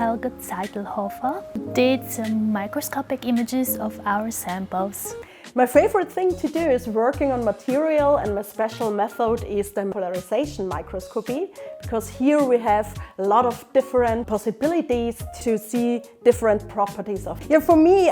Helga Zeitlhofer, did some microscopic images of our samples. My favorite thing to do is working on material, and my special method is the polarization microscopy, because here we have a lot of different possibilities to see different properties of. Yeah, for me,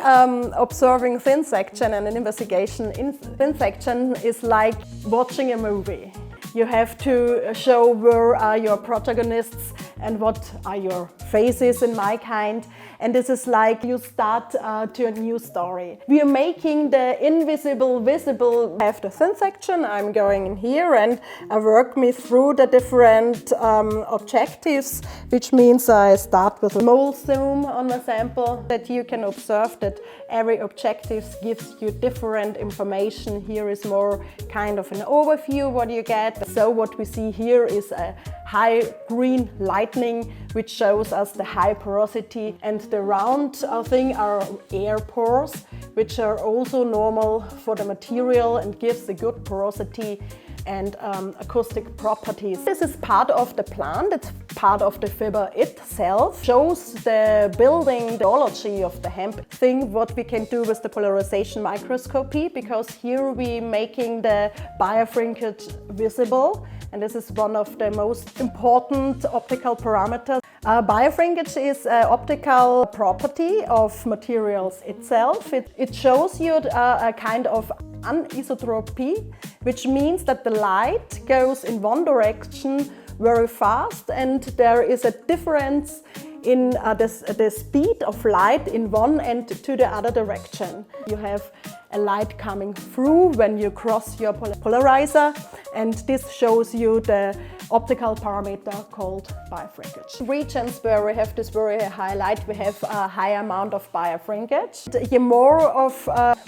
observing thin section and an investigation in thin section is like watching a movie. You have to show where are your protagonists and what are your faces in my kind. And this is like you start to a new story. We are making the invisible visible. I have the thin section, I'm going in here and I work me through the different objectives, which means I start with a small zoom on my sample, that you can observe that every objective gives you different information. Here is more kind of an overview what you get. So what we see here is a high green lightning, which shows us the high porosity, and the round thing are air pores, which are also normal for the material and gives a good porosity and acoustic properties. This is part of the plant, it's part of the fiber itself. Shows the building biology of the hemp thing, what we can do with the polarization microscopy, because here we're making the bioshrinkage visible, and this is one of the most important optical parameters. Bioshrinkage is an optical property of materials itself. It shows you a kind of anisotropy, which means that the light goes in one direction very fast, and there is a difference in the speed of light in one and to the other direction. You have a light coming through when you cross your polarizer, and this shows you the optical parameter called bioshrinkage. Regions where we have this very high light, we have a high amount of bioshrinkage. The more of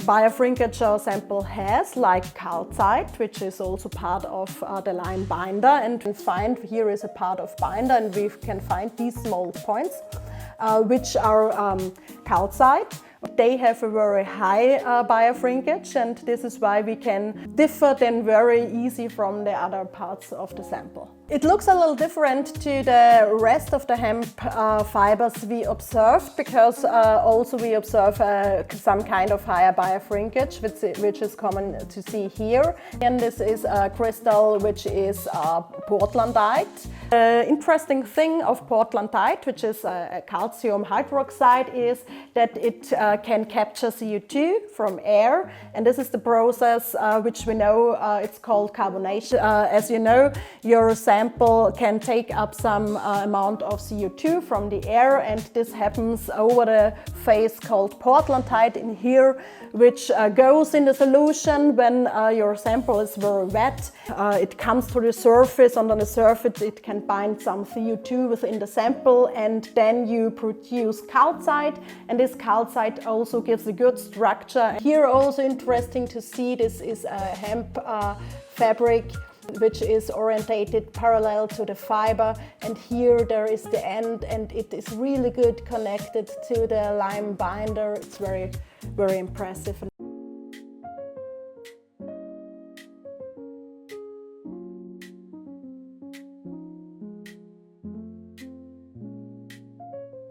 bioshrinkage our sample has, like calcite, which is also part of the line binder, and we find here is a part of binder, and we can find these small points, which are calcite. They have a very high bioshrinkage, and this is why we can differ then very easy from the other parts of the sample. It looks a little different to the rest of the hemp fibers we observed, because also we observe some kind of higher bioshrinkage, which is common to see here. And this is a crystal which is portlandite. The interesting thing of portlandite, which is a calcium hydroxide, is that it can capture CO2 from air, and this is the process which we know it's called carbonation. As you know, your sample can take up some amount of CO2 from the air, and this happens over the phase called portlandite in here, which goes in the solution when your sample is very wet. It comes to the surface, and on the surface it can bind some CO2 within the sample, and then you produce calcite, and this calcite also gives a good structure. Here also interesting to see, this is a hemp fabric which is orientated parallel to the fiber, and here there is the end, and it is really good connected to the lime binder. It's very, very impressive.